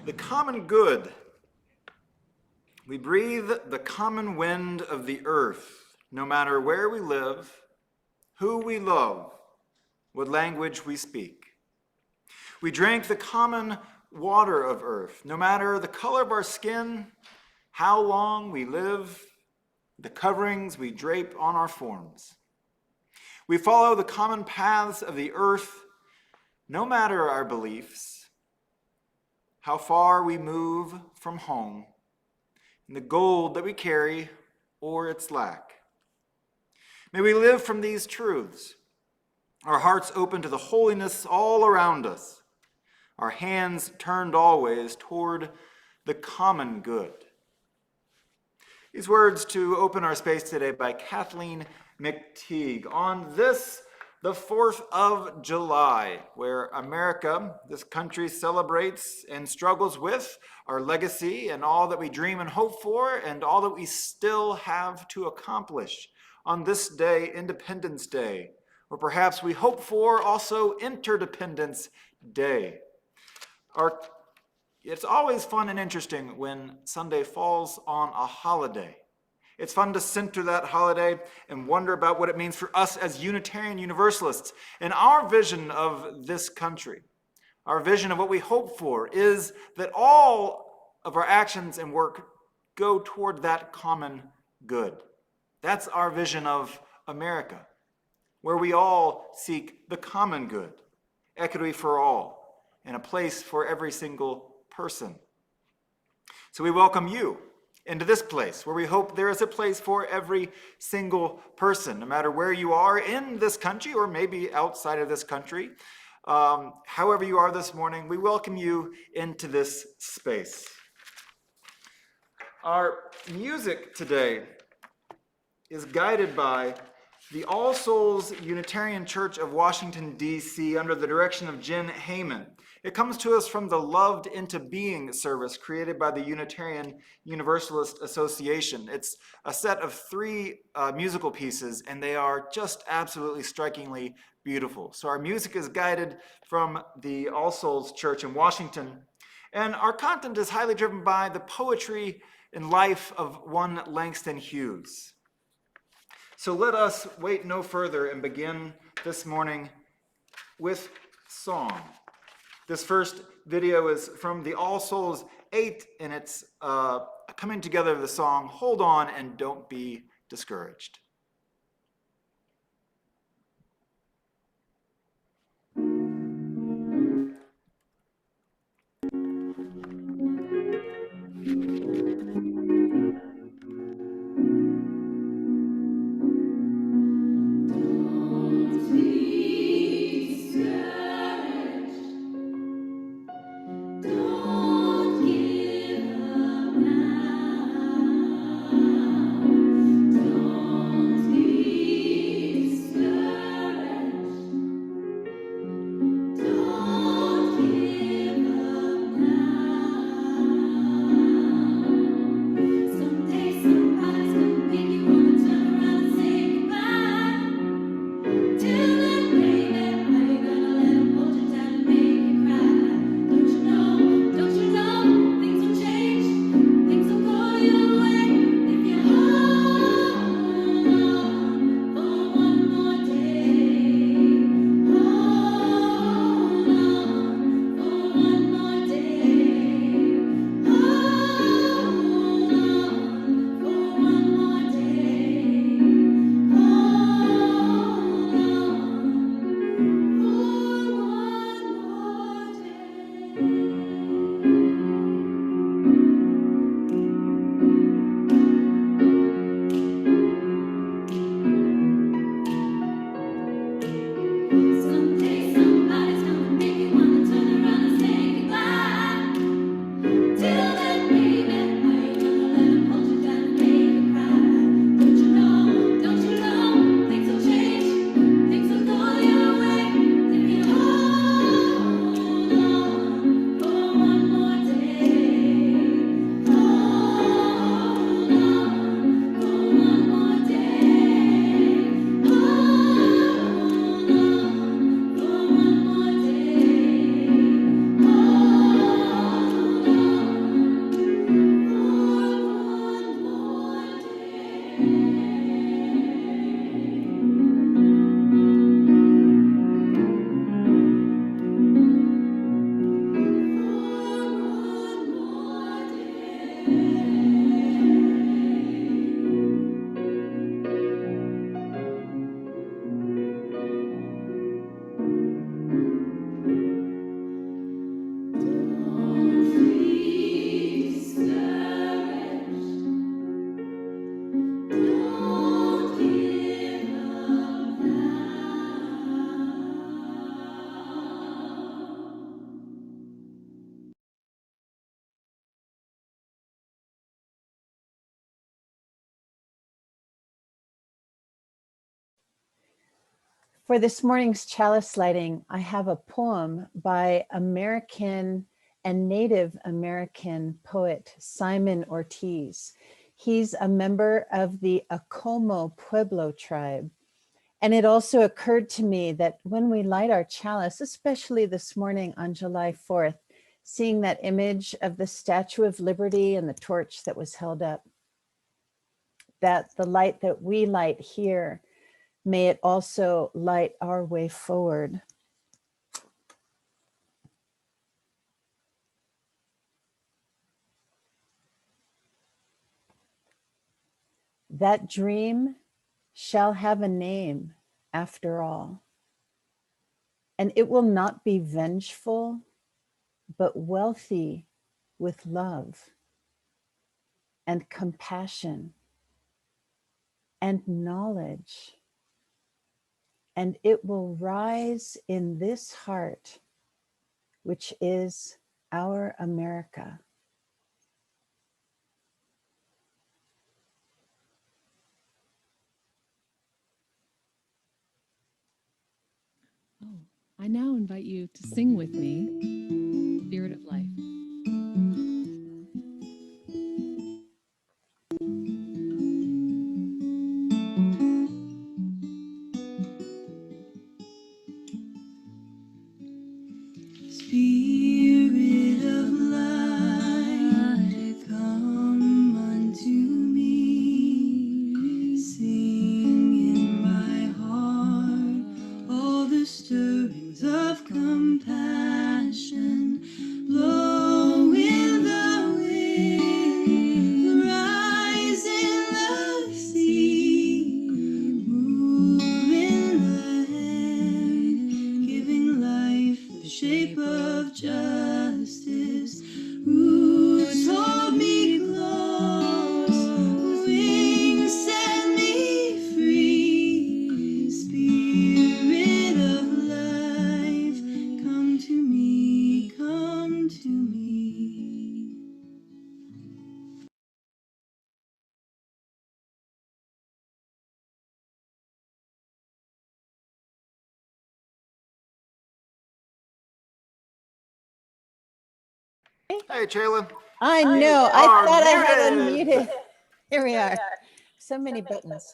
The common good. We breathe the common wind of the earth, no matter where we live, who we love, what language we speak. We drink the common water of earth, no matter the color of our skin, how long we live, the coverings we drape on our forms. We follow the common paths of the earth, no matter our beliefs, how far we move from home, and the gold that we carry or its lack. May we live from these truths, our hearts open to the holiness all around us, our hands turned always toward the common good. These words to open our space today by Kathleen McTeague on this, the 4th of July, where America, this country, celebrates and struggles with our legacy and all that we dream and hope for and all that we still have to accomplish on this day, Independence Day, or perhaps we hope for also Interdependence Day. It's always fun and interesting when Sunday falls on a holiday. It's fun to center that holiday and wonder about what it means for us as Unitarian Universalists. And our vision of this country, our vision of what we hope for, is that all of our actions and work go toward that common good. That's our vision of America, where we all seek the common good, equity for all, and a place for every single person. So we welcome you into this place where we hope there is a place for every single person, no matter where you are in this country or maybe outside of this country. However you are this morning, we welcome you into this space. Our music today is guided by the All Souls Unitarian Church of Washington, D.C., under the direction of Jen Heyman. It comes to us from the Loved Into Being service created by the Unitarian Universalist Association. It's a set of 3 musical pieces, and they are just absolutely strikingly beautiful. So our music is guided from the All Souls Church in Washington, and our content is highly driven by the poetry and life of one Langston Hughes. So let us wait no further and begin this morning with song. This first video is from the All Souls 8, and it's coming together of the song, Hold On and Don't Be Discouraged. Don't For this morning's chalice lighting, I have a poem by American and Native American poet Simon Ortiz. He's a member of the Acomo Pueblo tribe. And it also occurred to me that when we light our chalice, especially this morning on July 4th, seeing that image of the Statue of Liberty and the torch that was held up, that the light that we light here, may it also light our way forward. That dream shall have a name after all, and it will not be vengeful, but wealthy with love and compassion and knowledge. And it will rise in this heart, which is our America. Oh, I now invite you to sing with me, Spirit of Life. Spirit of light, come unto me. Sing in my heart all the stirrings of compassion. Blow in the wind, rise in the sea, move in the air, giving life the shape of justice. Roots hold me close, wings set me free. Spirit of life, come to me, come to me. Hey, Chayla. I You know, I are thought I had muted. unmuted. Here we are. So many buttons.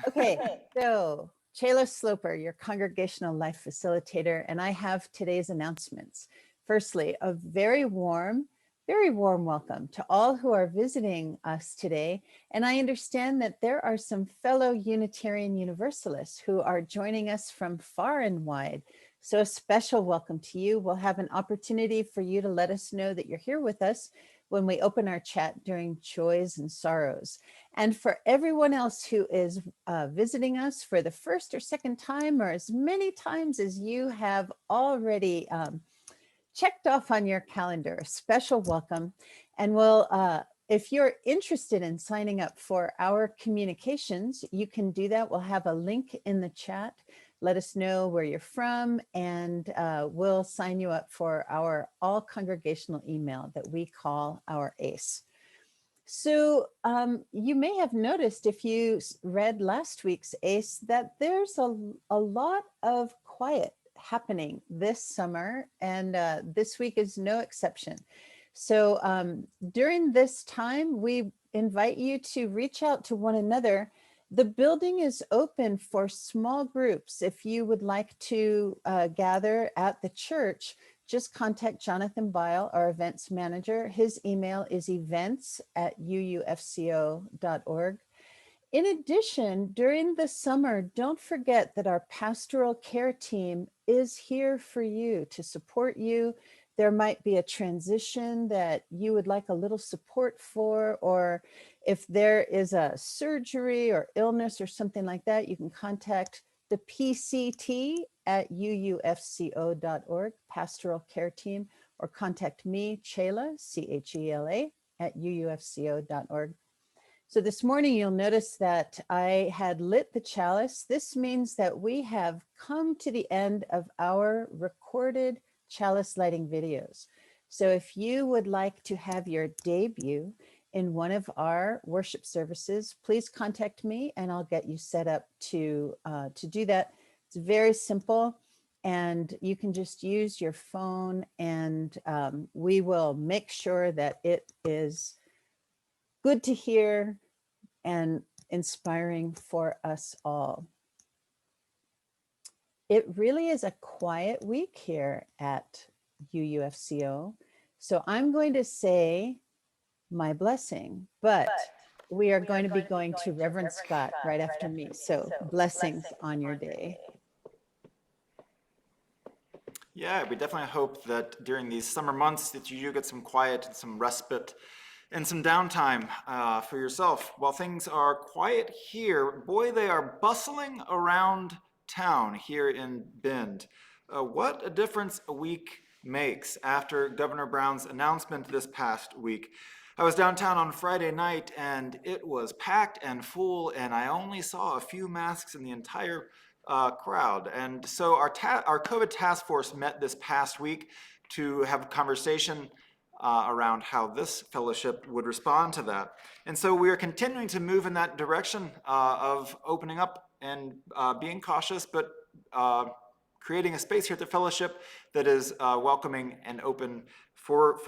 Okay, so Chayla Sloper, your congregational life facilitator, and I have today's announcements. Firstly, a very warm welcome to all who are visiting us today. And I understand that there are some fellow Unitarian Universalists who are joining us from far and wide. So a special welcome to you. We'll have an opportunity for you to let us know that you're here with us when we open our chat during joys and sorrows. And for everyone else who is visiting us for the first or second time, or as many times as you have already checked off on your calendar, a special welcome. And we'll, if you're interested in signing up for our communications, you can do that. We'll have a link in the chat. Let us know where you're from, and we'll sign you up for our all congregational email that we call our ACE. So you may have noticed if you read last week's ACE that there's a lot of quiet happening this summer, and this week is no exception. So during this time, we invite you to reach out to one another. The building is open for small groups. If you would like to gather at the church, just contact Jonathan Bile, our events manager. His email is events@uufco.org. In addition, during the summer, don't forget that our pastoral care team is here for you to support you. There might be a transition that you would like a little support for, or if there is a surgery or illness or something like that, you can contact the PCT@uufco.org, pastoral care team, or contact me, Chayla, CHELA, @uufco.org. So this morning, you'll notice that I had lit the chalice. This means that we have come to the end of our recorded chalice lighting videos. So if you would like to have your debut in one of our worship services, please contact me and I'll get you set up to do that. It's very simple, and you can just use your phone, and we will make sure that it is good to hear and inspiring for us all. It really is a quiet week here at UUFCO. So I'm going to say my blessing, but we are going to be going to Reverend Scott right after me. So blessings on your day. Yeah, we definitely hope that during these summer months that you do get some quiet and some respite and some downtime for yourself. While things are quiet here, boy, they are bustling around town here in Bend. What a difference a week makes after Governor Brown's announcement this past week. I was downtown on Friday night and it was packed and full, and I only saw a few masks in the entire crowd. And so our COVID task force met this past week to have a conversation around how this fellowship would respond to that. And so we are continuing to move in that direction of opening up and being cautious, but creating a space here at the fellowship that is welcoming and open for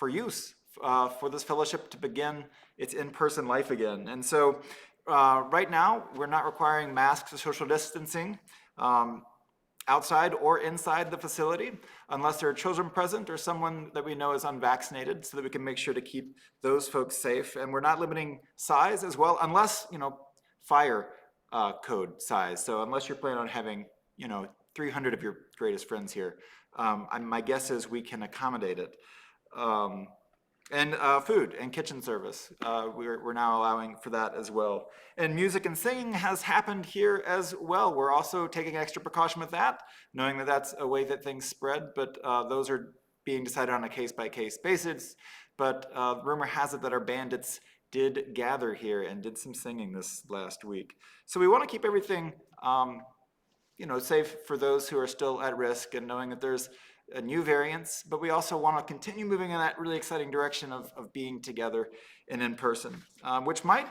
use, for this fellowship to begin its in-person life again. And so right now, we're not requiring masks or social distancing outside or inside the facility, unless there are children present or someone that we know is unvaccinated, so that we can make sure to keep those folks safe. And we're not limiting size as well, unless, fire code size. So unless you're planning on having, 300 of your greatest friends here, my guess is we can accommodate it. And food and kitchen service, we're now allowing for that as well. And music and singing has happened here as well. We're also taking extra precaution with that, knowing that that's a way that things spread, but those are being decided on a case-by-case basis. But rumor has it that our bandits did gather here and did some singing this last week. So we want to keep everything safe for those who are still at risk, and knowing that there's new variants, but we also want to continue moving in that really exciting direction of being together and in person, which might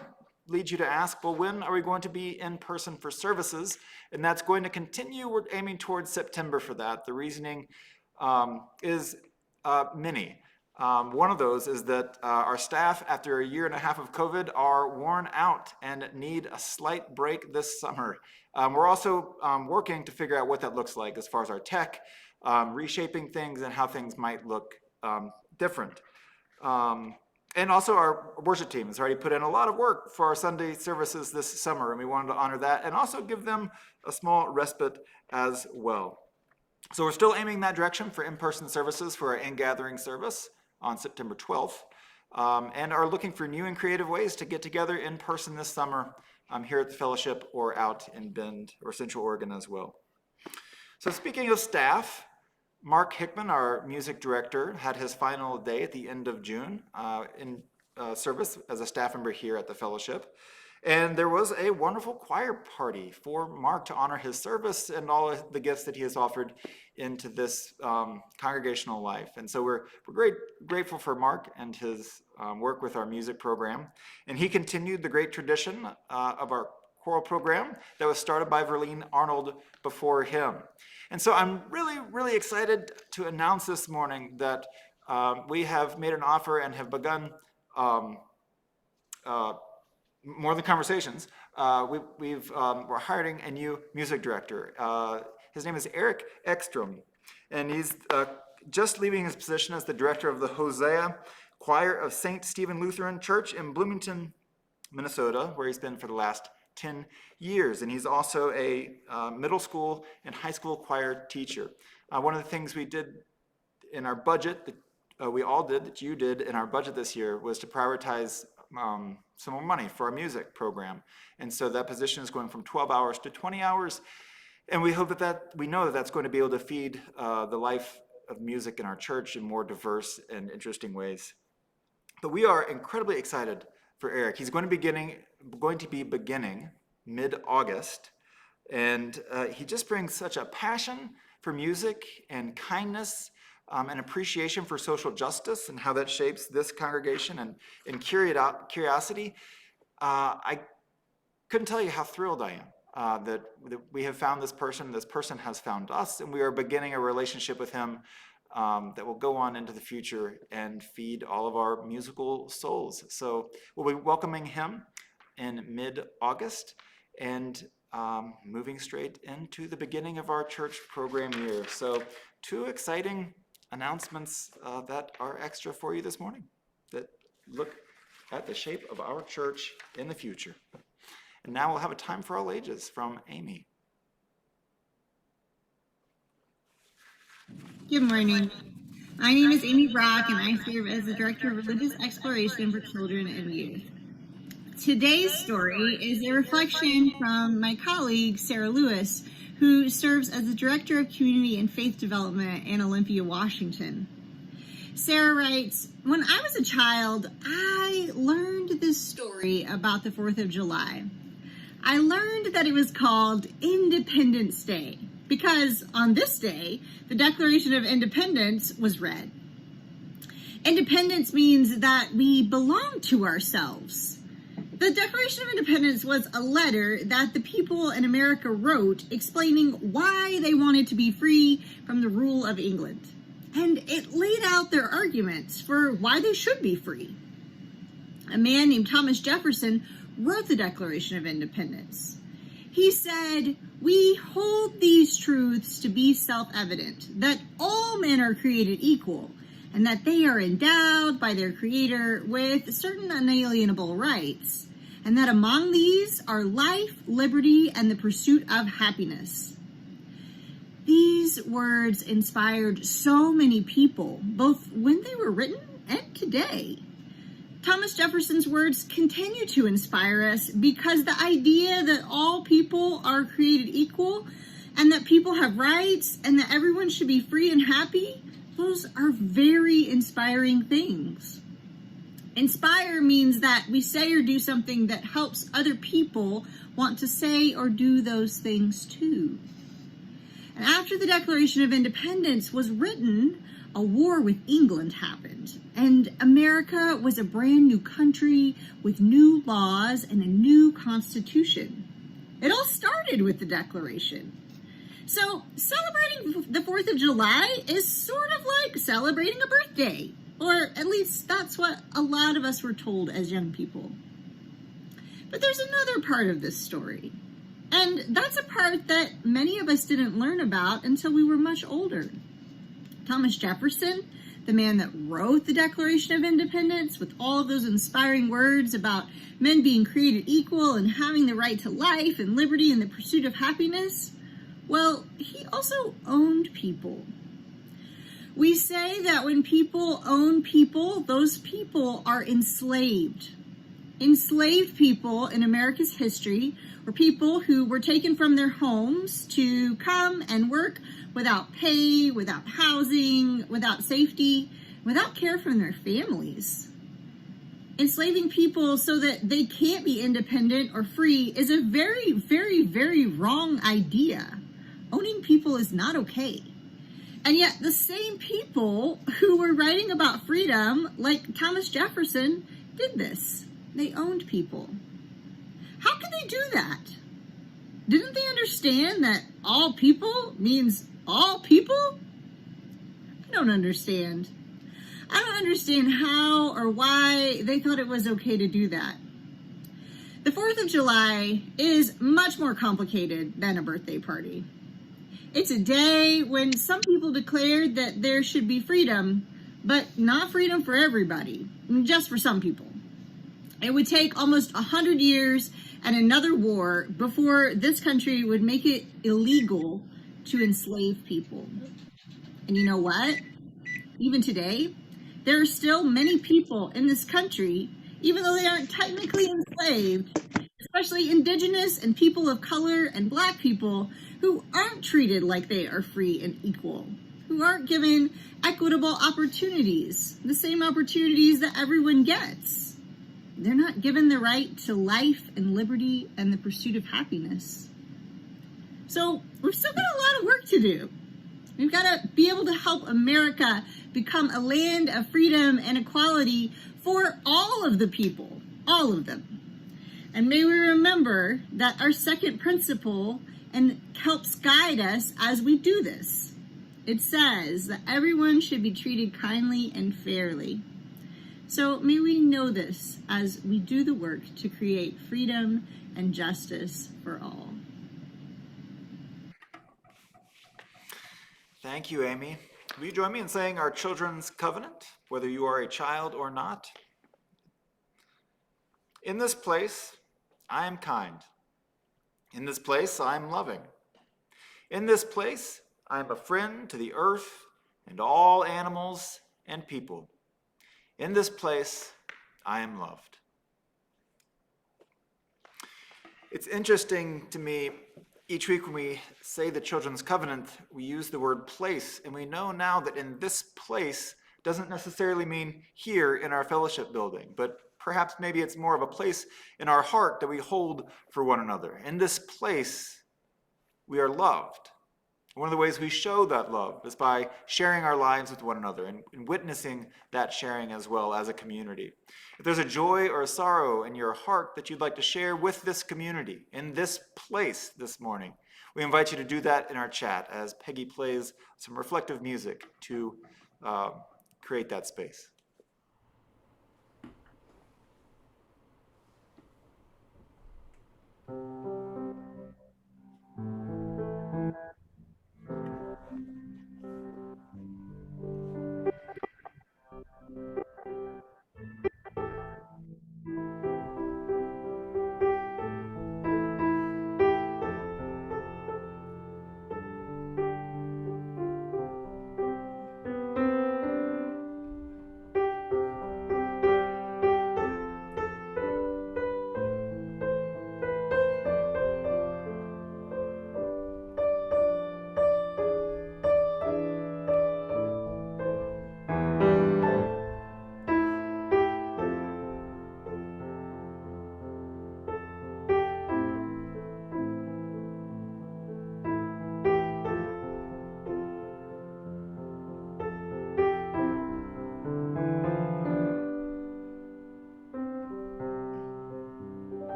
lead you to ask, well, when are we going to be in person for services? And that's going to continue. We're aiming towards September for that. The reasoning is many. One of those is that our staff, after a year and a half of COVID, are worn out and need a slight break this summer. We're also working to figure out what that looks like as far as our tech, reshaping things and how things might look different. And also our worship team has already put in a lot of work for our Sunday services this summer, and we wanted to honor that and also give them a small respite as well. So we're still aiming that direction for in-person services for our in-gathering service on September 12th, and are looking for new and creative ways to get together in person this summer here at the fellowship or out in Bend or Central Oregon as well. So speaking of staff, Mark Hickman, our music director, had his final day at the end of June in service as a staff member here at the fellowship. And there was a wonderful choir party for Mark to honor his service and all of the gifts that he has offered into this congregational life. And so we're grateful for Mark and his work with our music program. And he continued the great tradition of our choral program that was started by Verlene Arnold before him. And so I'm really, really excited to announce this morning that we have made an offer and have begun more than conversations. We're hiring a new music director. His name is Eric Ekstrom, and he's just leaving his position as the director of the Hosea Choir of St. Stephen Lutheran Church in Bloomington, Minnesota, where he's been for the last 10 years. And he's also a middle school and high school choir teacher. One of the things we did in our budget, that we all did, that you did in our budget this year, was to prioritize some more money for our music program. And so that position is going from 12 hours to 20 hours. And we hope we know that that's going to be able to feed the life of music in our church in more diverse and interesting ways. But we are incredibly excited for Eric. He's going to be beginning mid-August. And he just brings such a passion for music and kindness, and appreciation for social justice and how that shapes this congregation, and curiosity. I couldn't tell you how thrilled I am that we have found this person has found us, and we are beginning a relationship with him that will go on into the future and feed all of our musical souls. So we'll be welcoming him in mid-August and moving straight into the beginning of our church program year. So 2 exciting announcements that are extra for you this morning that look at the shape of our church in the future. And now we'll have a time for all ages from Amy. Good morning. My name is Amy Brock, and I serve as the Director of Religious Exploration for Children and Youth. Today's story is a reflection from my colleague, Sarah Lewis, who serves as the Director of Community and Faith Development in Olympia, Washington. Sarah writes, "When I was a child, I learned this story about the 4th of July. I learned that it was called Independence Day because on this day, the Declaration of Independence was read. Independence means that we belong to ourselves. The Declaration of Independence was a letter that the people in America wrote explaining why they wanted to be free from the rule of England. And it laid out their arguments for why they should be free. A man named Thomas Jefferson wrote the Declaration of Independence. He said, "We hold these truths to be self-evident, that all men are created equal, and that they are endowed by their Creator with certain unalienable rights, and that among these are life, liberty, and the pursuit of happiness." These words inspired so many people, both when they were written and today. Thomas Jefferson's words continue to inspire us because the idea that all people are created equal and that people have rights and that everyone should be free and happy, those are very inspiring things. Inspire means that we say or do something that helps other people want to say or do those things too. And after the Declaration of Independence was written, a war with England happened, and America was a brand new country with new laws and a new constitution. It all started with the Declaration. So celebrating the 4th of July is sort of like celebrating a birthday, or at least that's what a lot of us were told as young people. But there's another part of this story, and that's a part that many of us didn't learn about until we were much older. Thomas Jefferson, the man that wrote the Declaration of Independence with all of those inspiring words about men being created equal and having the right to life and liberty and the pursuit of happiness, well, he also owned people. We say that when people own people, those people are enslaved. Enslaved people in America's history were people who were taken from their homes to come and work without pay, without housing, without safety, without care from their families. Enslaving people so that they can't be independent or free is a very, very, very wrong idea. Owning people is not okay. And yet the same people who were writing about freedom, like Thomas Jefferson, did this. They owned people. How could they do that? Didn't they understand that all people means all people? I don't understand. I don't understand how or why they thought it was okay to do that. The 4th of July is much more complicated than a birthday party. It's a day when some people declared that there should be freedom, but not freedom for everybody, just for some people. It would take almost 100 years and another war before this country would make it illegal to enslave people. And you know what? Even today, there are still many people in this country, even though they aren't technically enslaved, especially indigenous and people of color and Black people, who aren't treated like they are free and equal, who aren't given equitable opportunities, the same opportunities that everyone gets. They're not given the right to life and liberty and the pursuit of happiness. So we've still got a lot of work to do. We've got to be able to help America become a land of freedom and equality for all of the people, all of them. And may we remember that our second principle and helps guide us as we do this. It says that everyone should be treated kindly and fairly. So may we know this as we do the work to create freedom and justice for all. Thank you, Amy. Will you join me in saying our children's covenant, whether you are a child or not? In this place, I am kind. In this place, I am loving. In this place, I am a friend to the earth and all animals and people. In this place, I am loved. It's interesting to me, each week when we say the Children's Covenant, we use the word place, and we know now that in this place doesn't necessarily mean here in our fellowship building, but perhaps maybe it's more of a place in our heart that we hold for one another. In this place, we are loved. One of the ways we show that love is by sharing our lives with one another and witnessing that sharing as well as a community. If there's a joy or a sorrow in your heart that you'd like to share with this community, in this place this morning, we invite you to do that in our chat as Peggy plays some reflective music to create that space.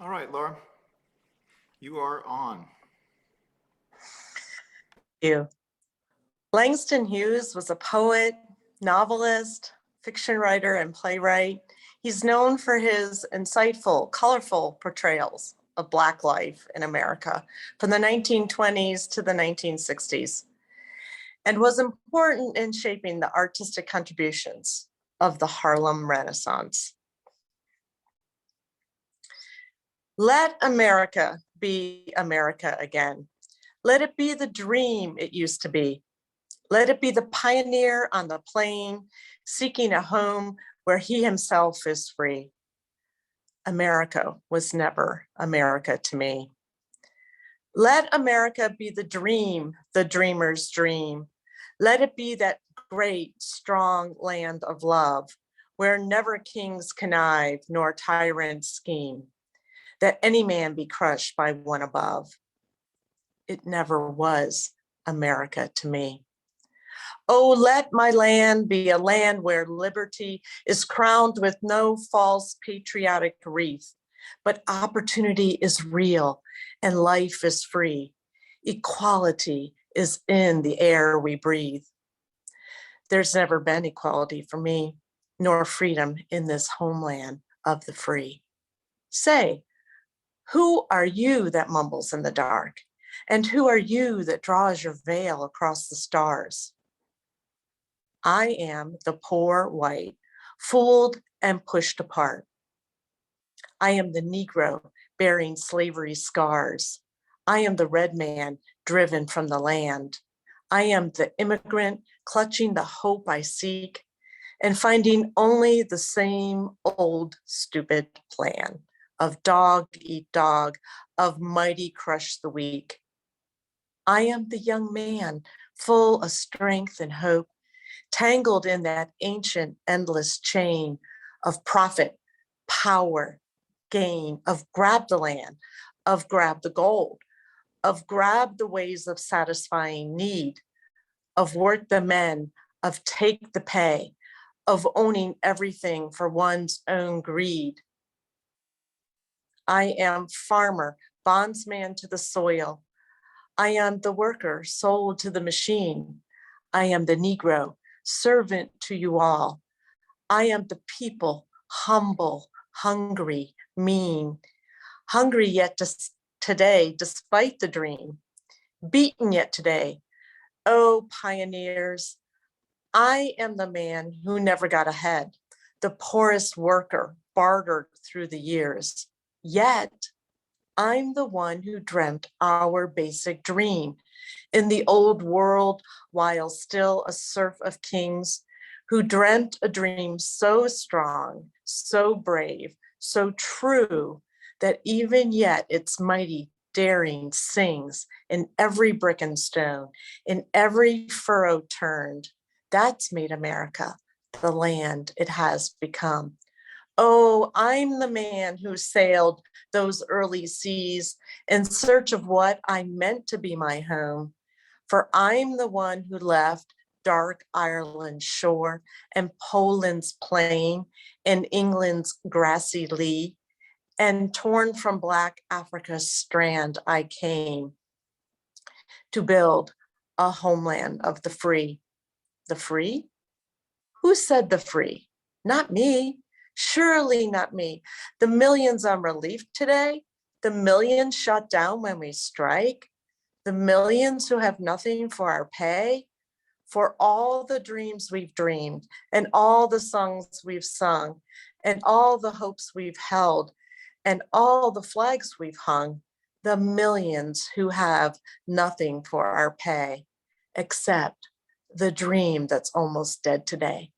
All right, Laura, you are on. You. Langston Hughes was a poet, novelist, fiction writer, and playwright. He's known for his insightful, colorful portrayals of Black life in America from the 1920s to the 1960s, and was important in shaping the artistic contributions of the Harlem Renaissance. Let America be America again. Let it be the dream it used to be. Let it be the pioneer on the plain, seeking a home where he himself is free. America was never America to me. Let America be the dream, the dreamer's dream. Let it be that great, strong land of love, where never kings connive nor tyrants scheme, that any man be crushed by one above. It never was America to me. Oh, let my land be a land where liberty is crowned with no false patriotic wreath, but opportunity is real and life is free. Equality is in the air we breathe. There's never been equality for me, nor freedom in this homeland of the free. Say, who are you that mumbles in the dark? And who are you that draws your veil across the stars? I am the poor white, fooled and pushed apart. I am the Negro bearing slavery's scars. I am the red man driven from the land. I am the immigrant clutching the hope I seek and finding only the same old stupid plan of dog eat dog, of mighty crush the weak. I am the young man full of strength and hope, tangled in that ancient endless chain of profit, power, gain, of grab the land, of grab the gold, of grab the ways of satisfying need, of work the men, of take the pay, of owning everything for one's own greed. I am farmer, bondsman to the soil. I am the worker sold to the machine. I am the Negro, servant to you all. I am the people, humble, hungry, mean, hungry yet today, despite the dream, beaten yet today. Oh, pioneers, I am the man who never got ahead, the poorest worker, bartered through the years. Yet, I'm the one who dreamt our basic dream in the old world while still a serf of kings, who dreamt a dream so strong, so brave, so true, that even yet its mighty daring sings in every brick and stone, in every furrow turned. That's made America the land it has become. Oh, I'm the man who sailed those early seas in search of what I meant to be my home. For I'm the one who left dark Ireland's shore and Poland's plain and England's grassy lee, and torn from Black Africa's strand I came to build a homeland of the free. The free? Who said the free? Not me. Surely not me. The millions on relief today, the millions shut down when we strike, the millions who have nothing for our pay, for all the dreams we've dreamed and all the songs we've sung and all the hopes we've held and all the flags we've hung, the millions who have nothing for our pay except the dream that's almost dead today.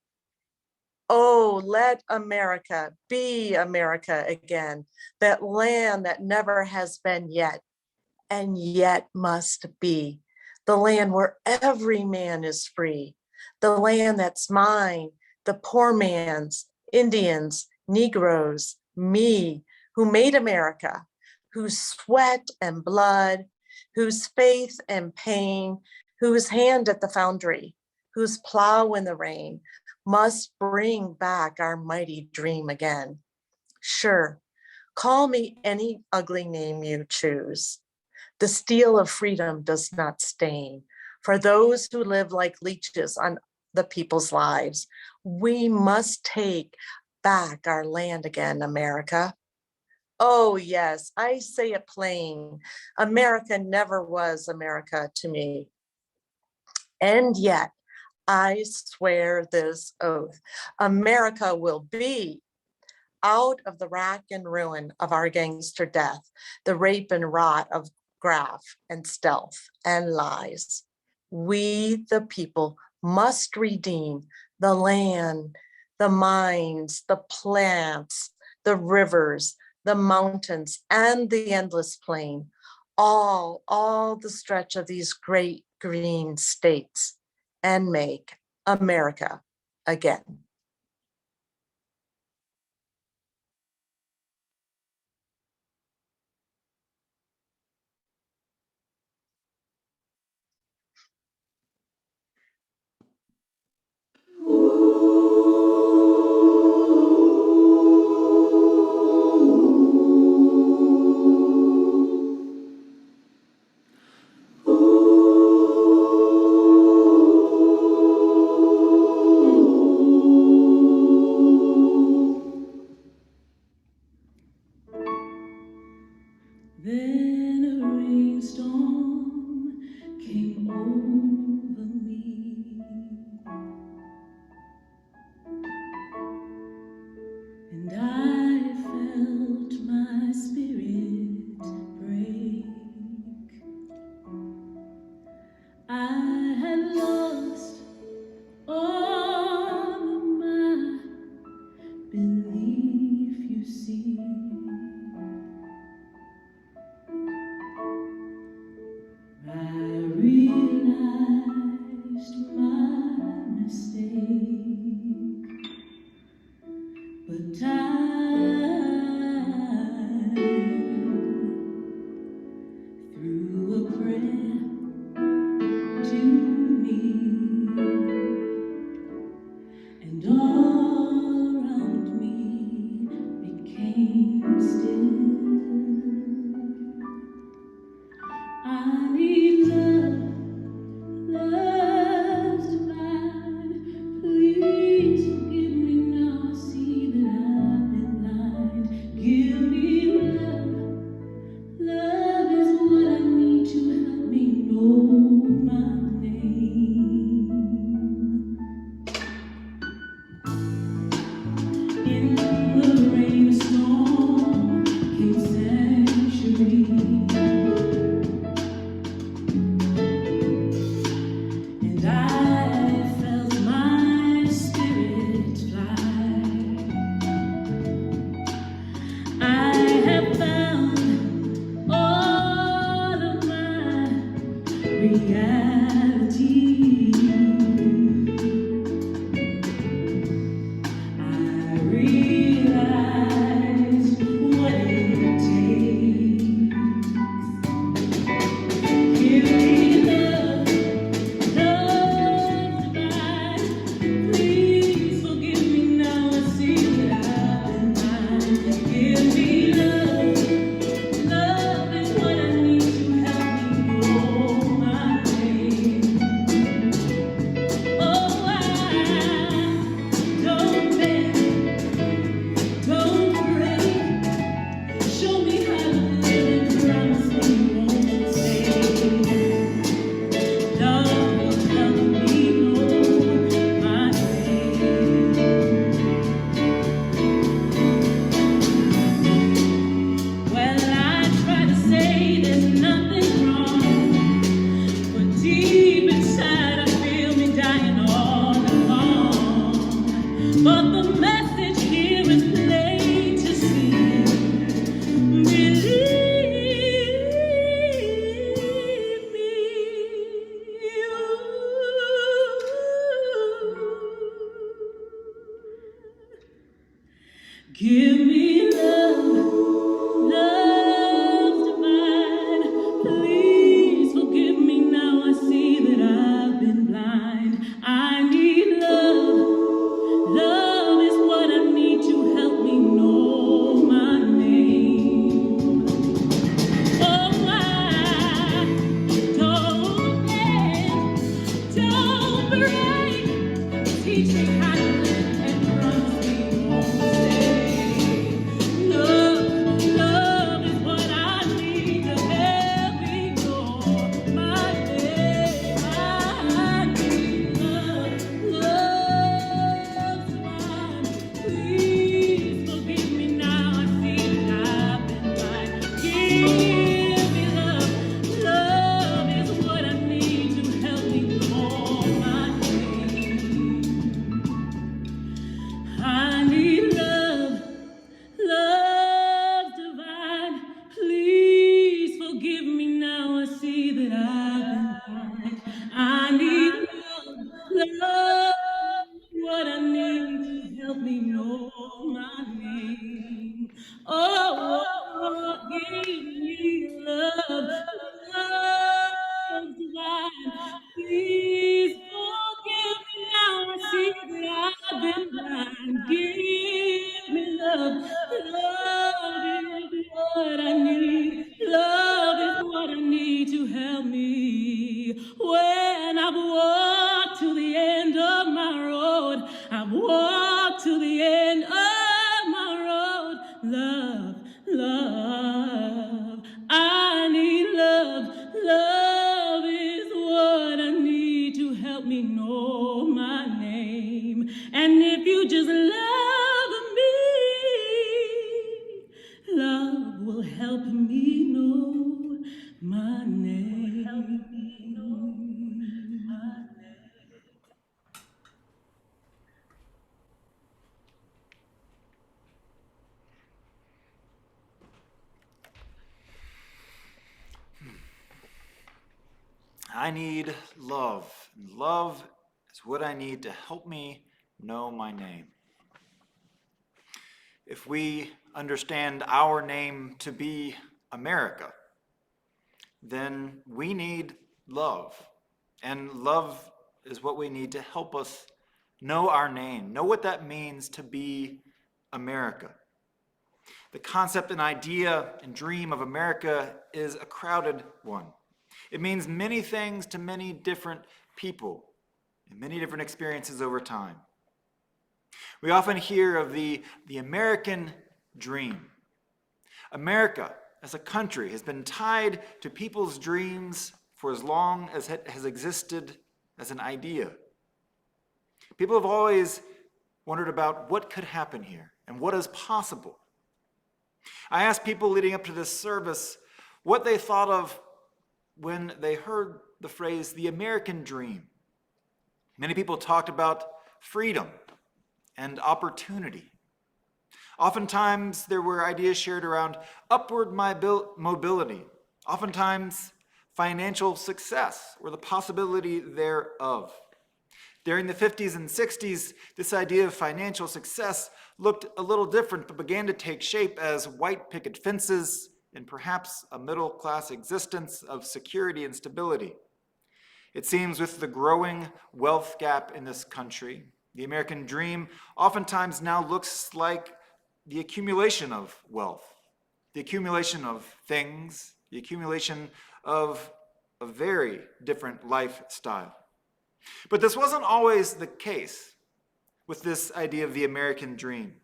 Oh, let America be America again, that land that never has been yet, and yet must be, the land where every man is free, the land that's mine, the poor man's, Indians, Negroes, me, who made America, whose sweat and blood, whose faith and pain, whose hand at the foundry, whose plow in the rain, must bring back our mighty dream again. Sure, call me any ugly name you choose. The steel of freedom does not stain. For those who live like leeches on the people's lives, we must take back our land again, America. Oh yes, I say it plain. America never was America to me. And yet, I swear this oath, America will be out of the rack and ruin of our gangster death, the rape and rot of graft and stealth and lies. We, the people, must redeem the land, the mines, the plants, the rivers, the mountains, and the endless plain, all the stretch of these great green states, and make America again. Then a rainstorm came over me, and I felt my spirit break. I had lost all of my belief, you see. I realized my mistake, but time threw a prayer to me, and all around me became still. I need love, love's divine. Please forgive me now. I see that I've been blind. Give me love. Love is what I need to help me know my name. In the rain, storm came sanctuary. And I felt my spirit fly. I have found all of my reality. I realized what it takes. Give me love. Love divine, please forgive me now. I see that I've been blind. Give me love. Love is what I need to help me know my name. Oh, I don't beg, don't pray. Show me how to live and promise me you won't stay. Love will help me know my name. Well, I try to say there's nothing wrong, but deep inside I feel me dying all along. But the message here is plain to see. Believe me, give me love, love divine. Please forgive me now. I see that I've been blind. I need love. Love is what I need to help me know my name. Oh, I don't bend, don't break. Teach me how to live and promise me you won't stay. Oh, oh, give me love, love divine. Please forgive me now. I see that I've been blind. Give me love. Love is what I need. Love is what I need to help me when I've walked to the end of my road. I've walked to the end of my road. Love, love. I need love. Love is what I need to help me know my name. And if you just love me, love will help me know my name. I need love. And love is what I need to help me know my name. If we understand our name to be America, then we need love. And love is what we need to help us know our name, know what that means to be America. The concept and idea and dream of America is a crowded one. It means many things to many different people and many different experiences over time. We often hear of the American dream. America as a country has been tied to people's dreams for as long as it has existed as an idea. People have always wondered about what could happen here and what is possible. I asked people leading up to this service what they thought of when they heard the phrase, the American dream. Many people talked about freedom and opportunity. Oftentimes, there were ideas shared around upward mobility, oftentimes financial success or the possibility thereof. During the 50s and 60s, this idea of financial success looked a little different, but began to take shape as white picket fences and perhaps a middle-class existence of security and stability. It seems with the growing wealth gap in this country, the American dream oftentimes now looks like the accumulation of wealth, the accumulation of things, the accumulation of a very different lifestyle. But this wasn't always the case with this idea of the American dream.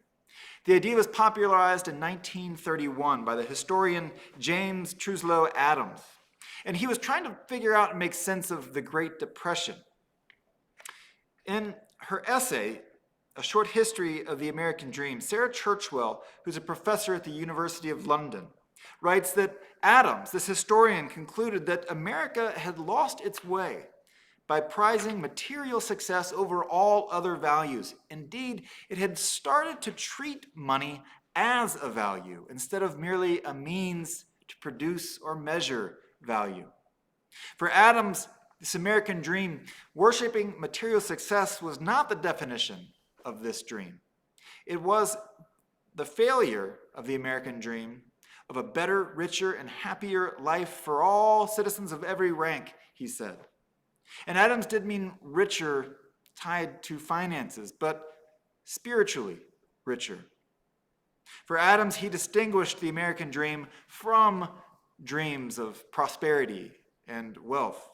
The idea was popularized in 1931 by the historian James Truslow Adams, and he was trying to figure out and make sense of the Great Depression. In her essay, A Short History of the American Dream, Sarah Churchwell, who's a professor at the University of London, writes that Adams, this historian, concluded that America had lost its way by prizing material success over all other values. Indeed, it had started to treat money as a value instead of merely a means to produce or measure value. For Adams, this American dream, worshiping material success was not the definition of this dream. It was the failure of the American dream of a better, richer, and happier life for all citizens of every rank, he said. And Adams did mean richer tied to finances, but spiritually richer. For Adams, he distinguished the American dream from dreams of prosperity and wealth.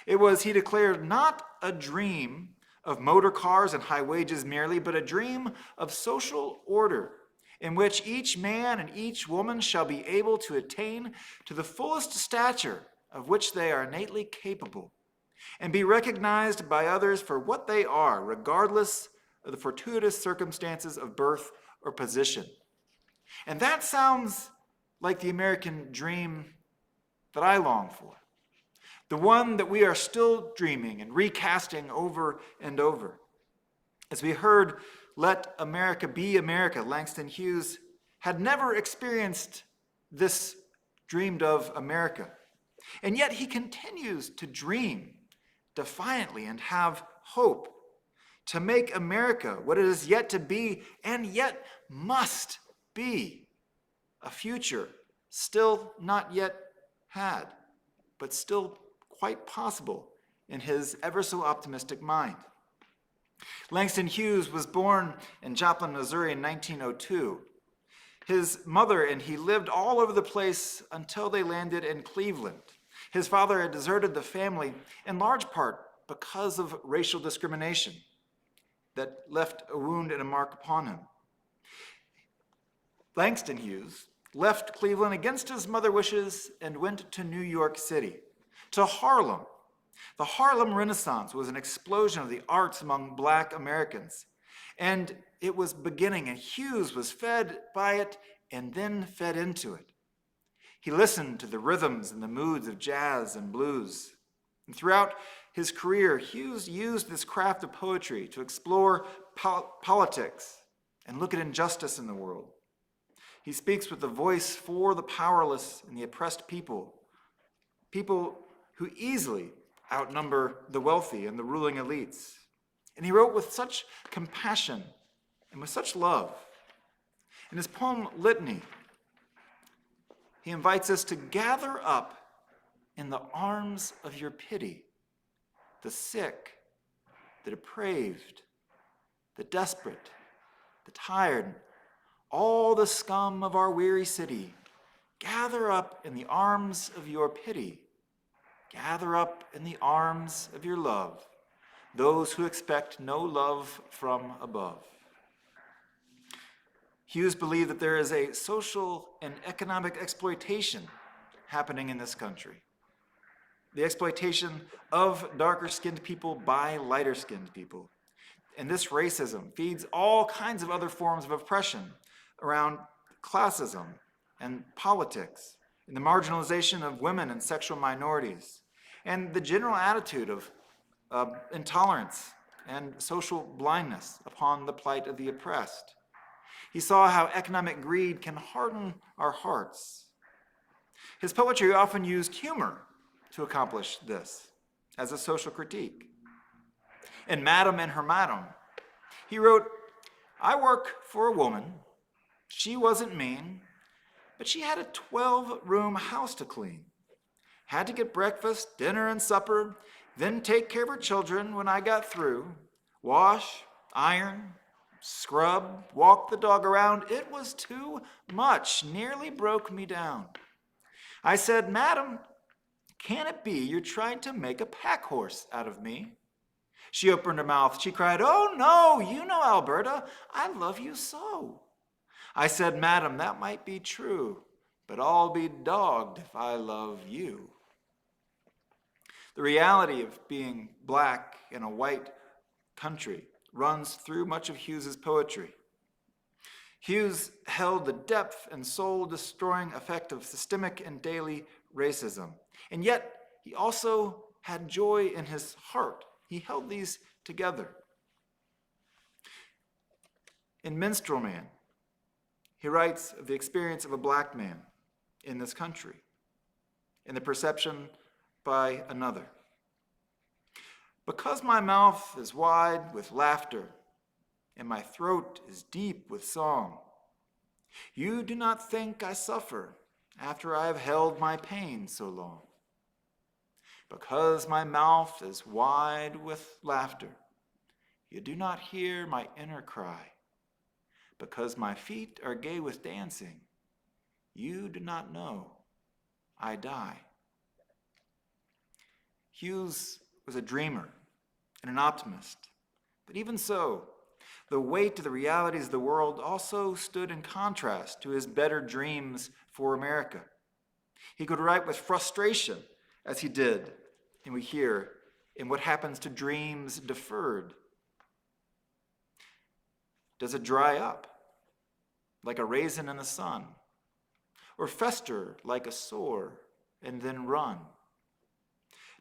It was, he declared, not a dream of motor cars and high wages merely, but a dream of social order in which each man and each woman shall be able to attain to the fullest stature of which they are innately capable, and be recognized by others for what they are, regardless of the fortuitous circumstances of birth or position. And that sounds like the American dream that I long for, the one that we are still dreaming and recasting over and over. As we heard, "Let America be America," Langston Hughes had never experienced this dreamed of America. And yet he continues to dream defiantly and have hope to make America what it is yet to be and yet must be. a future still not yet had, but still quite possible in his ever so optimistic mind. Langston Hughes was born in Joplin, Missouri in 1902. His mother and he lived all over the place until they landed in Cleveland. His father had deserted the family in large part because of racial discrimination that left a wound and a mark upon him. Langston Hughes left Cleveland against his mother's wishes and went to New York City, to Harlem. The Harlem Renaissance was an explosion of the arts among Black Americans, and it was beginning, and Hughes was fed by it and then fed into it. He listened to the rhythms and the moods of jazz and blues. And throughout his career, Hughes used this craft of poetry to explore politics and look at injustice in the world. He speaks with the voice for the powerless and the oppressed people who easily outnumber the wealthy and the ruling elites. And he wrote with such compassion and with such love. In his poem Litany, he invites us to gather up in the arms of your pity the sick, the depraved, the desperate, the tired, all the scum of our weary city. Gather up in the arms of your pity. Gather up in the arms of your love, those who expect no love from above. Hughes believed that there is a social and economic exploitation happening in this country. The exploitation of darker-skinned people by lighter-skinned people. And this racism feeds all kinds of other forms of oppression around classism and politics, and the marginalization of women and sexual minorities, and the general attitude of intolerance and social blindness upon the plight of the oppressed. He saw how economic greed can harden our hearts. His poetry often used humor to accomplish this as a social critique. In Madam and Her Madam, he wrote, "I work for a woman. She wasn't mean, but she had a 12-room house to clean. Had to get breakfast, dinner, and supper, then take care of her children when I got through. Wash, iron, scrub, walk the dog around. It was too much, nearly broke me down. I said, 'Madam, can it be you're trying to make a pack horse out of me?' She opened her mouth. She cried, 'Oh, no, you know, Alberta, I love you so.' I said, 'Madam, that might be true, but I'll be dogged if I love you.'" The reality of being Black in a white country runs through much of Hughes's poetry. Hughes held the depth and soul-destroying effect of systemic and daily racism, and yet he also had joy in his heart. He held these together. In Minstrel Man, he writes of the experience of a Black man in this country, and the perception by another. "Because my mouth is wide with laughter and my throat is deep with song, you do not think I suffer after I have held my pain so long. Because my mouth is wide with laughter, you do not hear my inner cry. Because my feet are gay with dancing, you do not know I die." Hughes was a dreamer and an optimist, but even so, the weight of the realities of the world also stood in contrast to his better dreams for America. He could write with frustration, as he did, and we hear, in What Happens to Dreams Deferred. Does it dry up like a raisin in the sun, or fester like a sore and then run?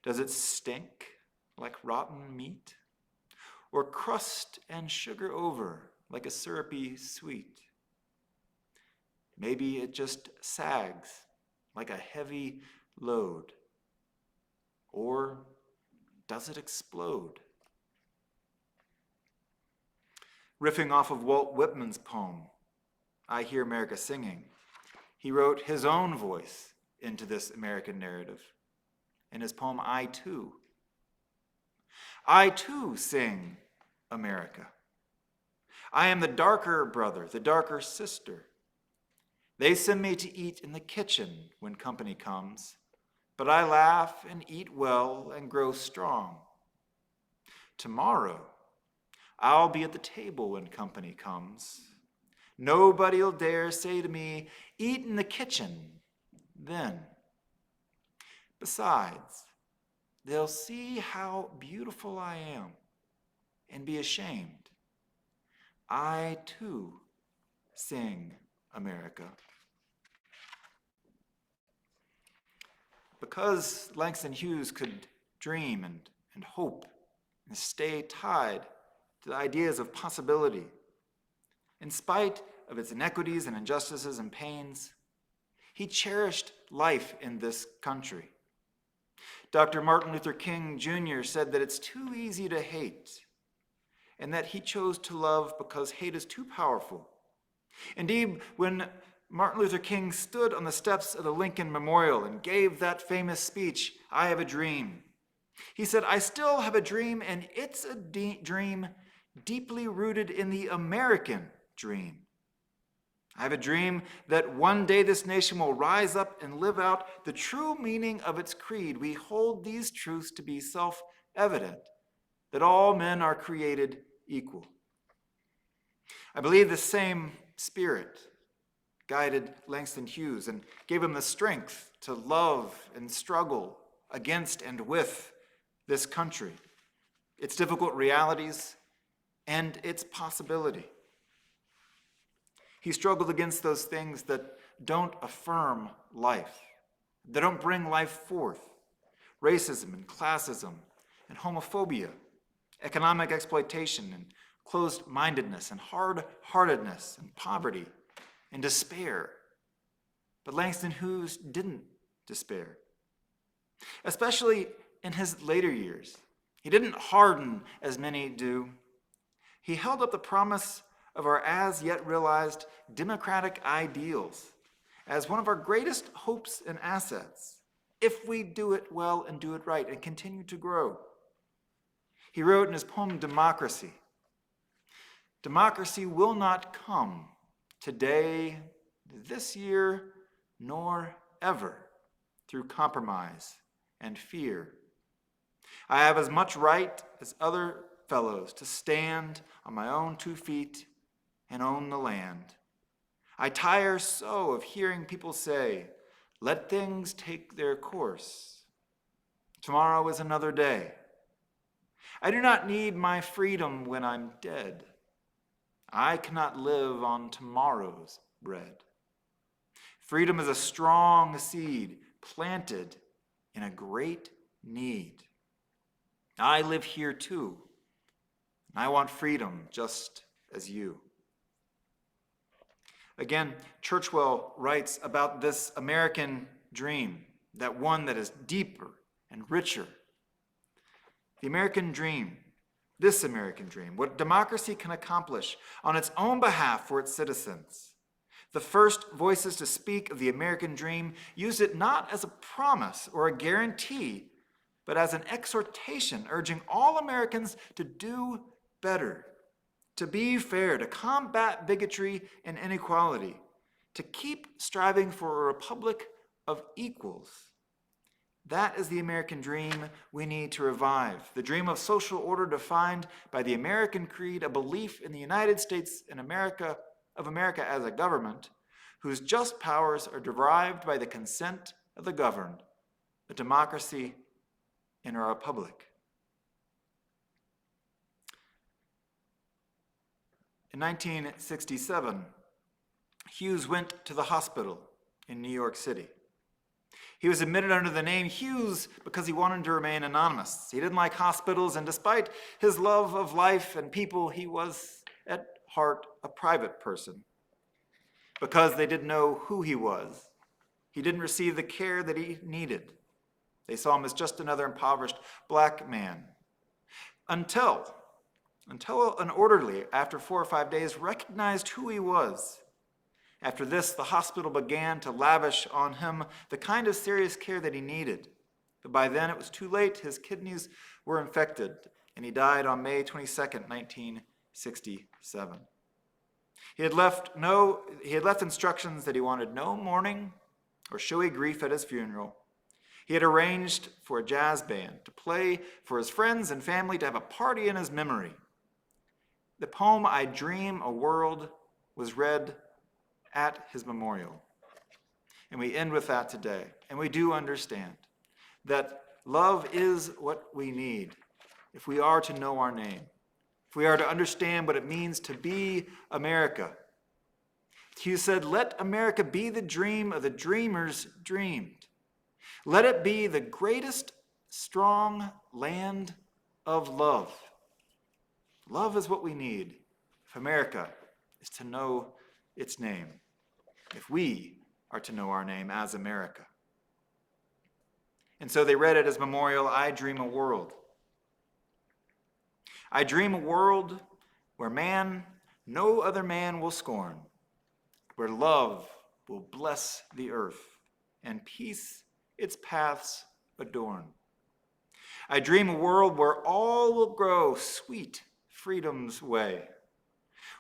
Does it stink like rotten meat, or crust and sugar over like a syrupy sweet? Maybe it just sags like a heavy load, or does it explode? Riffing off of Walt Whitman's poem, I Hear America Singing, he wrote his own voice into this American narrative in his poem, I Too. I too sing America. I am the darker brother, the darker sister. They send me to eat in the kitchen when company comes, but I laugh and eat well and grow strong. Tomorrow, I'll be at the table when company comes. Nobody'll dare say to me, eat in the kitchen then. Besides, they'll see how beautiful I am and be ashamed. I too sing America. Because Langston Hughes could dream and hope and stay tied to the ideas of possibility, in spite of its inequities and injustices and pains, he cherished life in this country. Dr. Martin Luther King Jr. said that it's too easy to hate, and that he chose to love because hate is too powerful. Indeed, when Martin Luther King stood on the steps of the Lincoln Memorial and gave that famous speech, I have a dream, he said, I still have a dream, and it's a dream deeply rooted in the American dream. I have a dream that one day this nation will rise up and live out the true meaning of its creed. We hold these truths to be self-evident, that all men are created equal. I believe the same spirit guided Langston Hughes and gave him the strength to love and struggle against and with this country, its difficult realities, and its possibility. He struggled against those things that don't affirm life, that don't bring life forth: racism and classism and homophobia, economic exploitation and closed-mindedness and hard-heartedness and poverty and despair. But Langston Hughes didn't despair, especially in his later years. He didn't harden as many do. He held up the promise of our as yet realized democratic ideals as one of our greatest hopes and assets, if we do it well and do it right and continue to grow. He wrote in his poem, Democracy, democracy will not come today, this year, nor ever through compromise and fear. I have as much right as other fellows to stand on my own 2 feet and own the land. I tire so of hearing people say, let things take their course. Tomorrow is another day. I do not need my freedom when I'm dead. I cannot live on tomorrow's bread. Freedom is a strong seed planted in a great need. I live here too, and I want freedom just as you. Again, Churchwell writes about this American dream, that one that is deeper and richer. The American dream, this American dream, what democracy can accomplish on its own behalf for its citizens. The first voices to speak of the American dream used it not as a promise or a guarantee, but as an exhortation urging all Americans to do better, to be fair, to combat bigotry and inequality, to keep striving for a republic of equals. That is the American dream we need to revive, the dream of social order defined by the American creed, a belief in the United States and America as a government whose just powers are derived by the consent of the governed, a democracy in a republic. In 1967, Hughes went to the hospital in New York City. He was admitted under the name Hughes because he wanted to remain anonymous. He didn't like hospitals, and despite his love of life and people, he was at heart a private person. Because they didn't know who he was, he didn't receive the care that he needed. They saw him as just another impoverished black man. Until an orderly, after 4 or 5 days, recognized who he was After this, the hospital began to lavish on him the kind of serious care that he needed. But by then it was too late. His kidneys were infected, and he died on May 22nd, 1967. He had left instructions that he wanted no mourning or showy grief at his funeral. He had arranged for a jazz band to play for his friends and family, to have a party in his memory. The poem, I Dream a World, was read at his memorial. And we end with that today. And we do understand that love is what we need if we are to know our name, if we are to understand what it means to be America. Hughes said, "Let America be the dream of the dreamers dreamed. Let it be the greatest, strong land of love." Love is what we need if America is to know its name, if we are to know our name as America. And so they read at his memorial, I dream a world. I dream a world where man, no other man will scorn, where love will bless the earth, and peace its paths adorn. I dream a world where all will grow sweet freedom's way,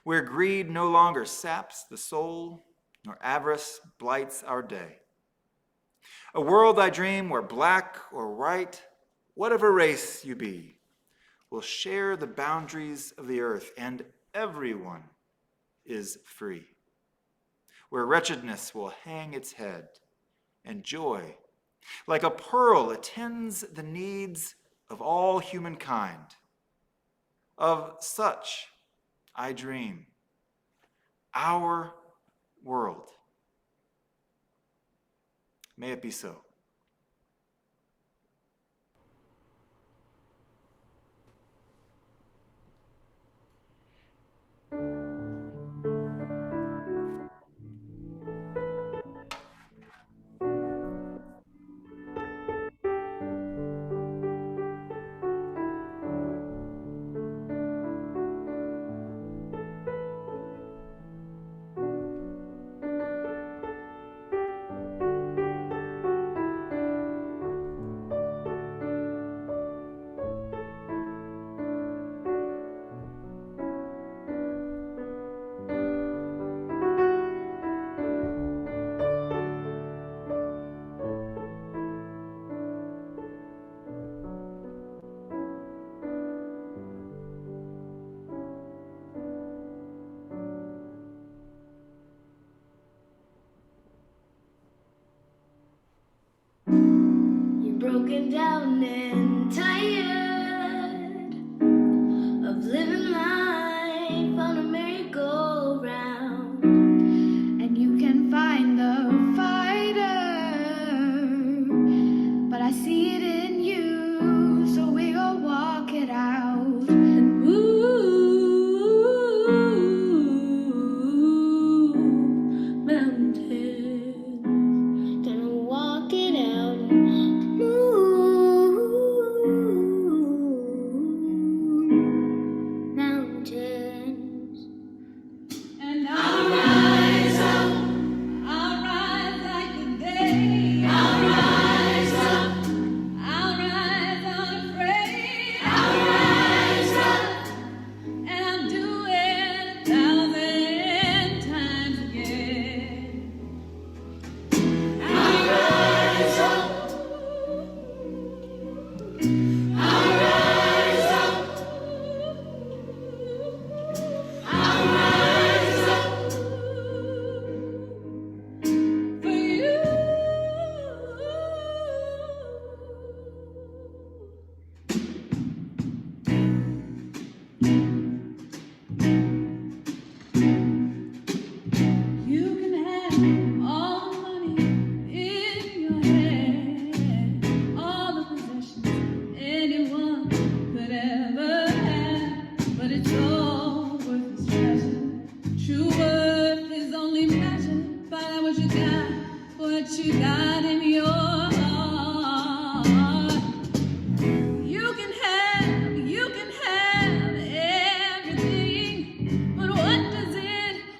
where greed no longer saps the soul, nor avarice blights our day. A world, I dream, where black or white, whatever race you be, will share the boundaries of the earth, and everyone is free. Where wretchedness will hang its head, and joy, like a pearl, attends the needs of all humankind. Of such I dream, our world. May it be so. Broken down and tired of living life on a merry-go-round, and you can find the fighter, but I see it in you, so we go walk it out. And move mountains, gonna walk it out.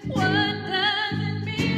What does it mean?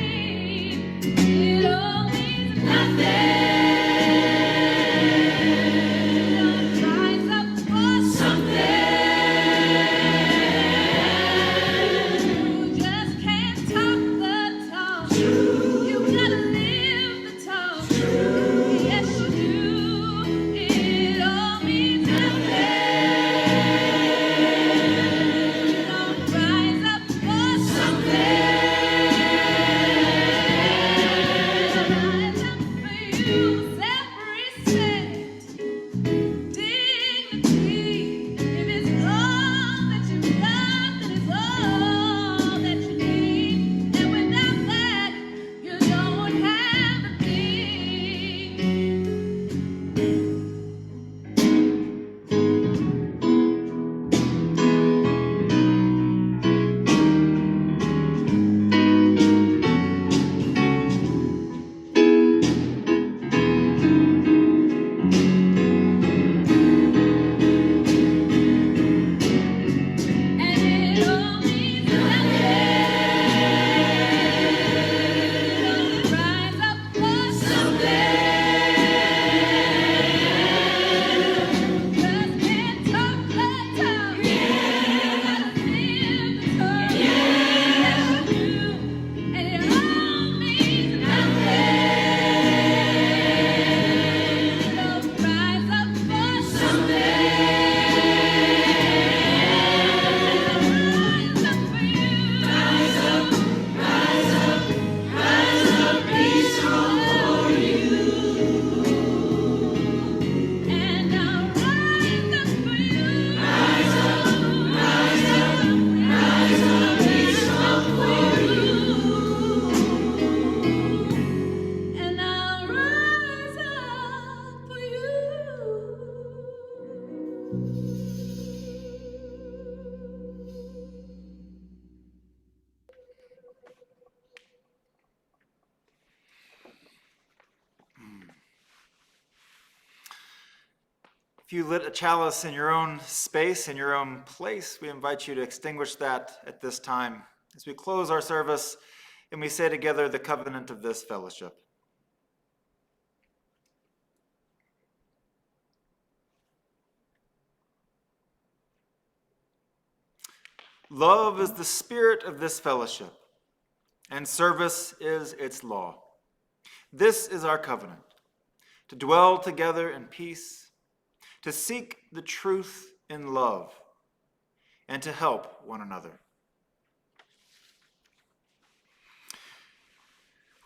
If you lit a chalice in your own space, in your own place, we invite you to extinguish that at this time as we close our service and we say together the covenant of this fellowship. Love is the spirit of this fellowship, and service is its law. This is our covenant, to dwell together in peace, to seek the truth in love, and to help one another.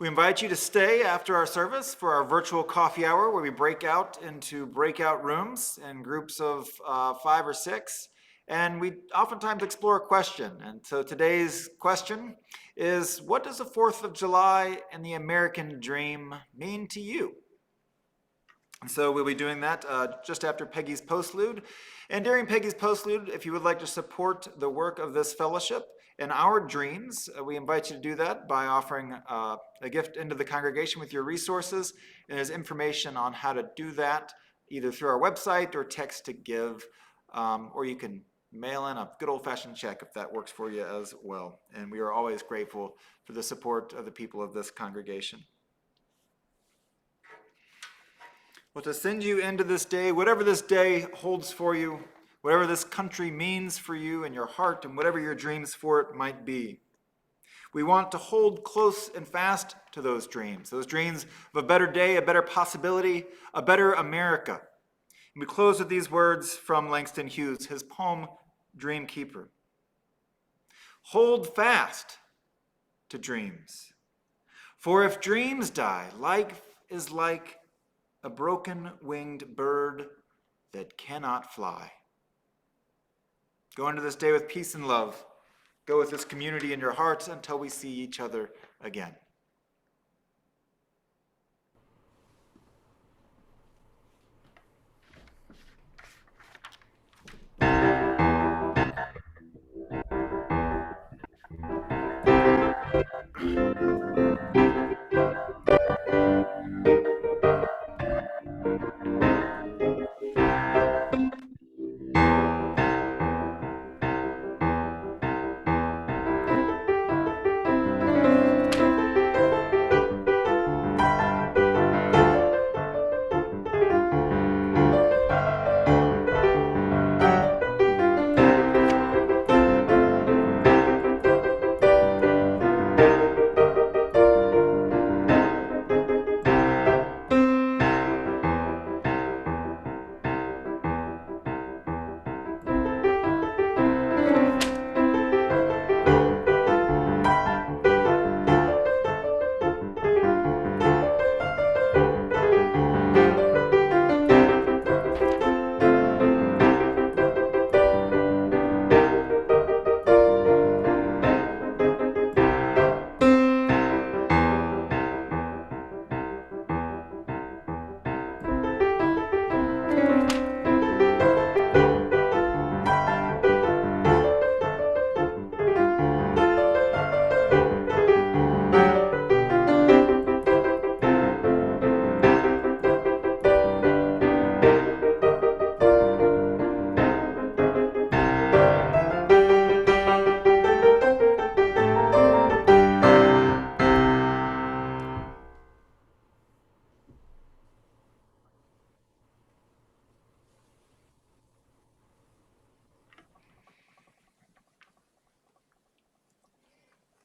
We invite you to stay after our service for our virtual coffee hour, where we break out into breakout rooms in groups of 5 or 6. And we oftentimes explore a question. And so today's question is, what does the 4th of July and the American dream mean to you? And so we'll be doing that just after Peggy's postlude. And during Peggy's postlude, if you would like to support the work of this fellowship and our dreams, we invite you to do that by offering a gift into the congregation with your resources. And there's information on how to do that, either through our website or text to give, or you can mail in a good old-fashioned check if that works for you as well. And we are always grateful for the support of the people of this congregation. Well, to send you into this day, whatever this day holds for you, whatever this country means for you and your heart, and whatever your dreams for it might be, we want to hold close and fast to those dreams of a better day, a better possibility, a better America. And we close with these words from Langston Hughes, his poem, Dream Keeper. Hold fast to dreams, for if dreams die, life is like a broken-winged bird that cannot fly. Go into this day with peace and love. Go with this community in your hearts until we see each other again.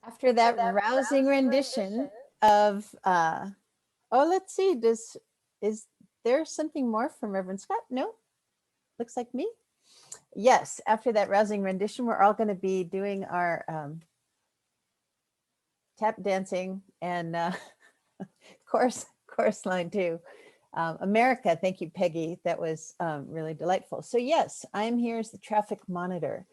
After that rousing rendition of, let's see, is there something more from Reverend Scott? No? Looks like me? Yes, after that rousing rendition, we're all going to be doing our tap dancing and chorus line too. America, thank you, Peggy. That was really delightful. So yes, I'm here as the traffic monitor.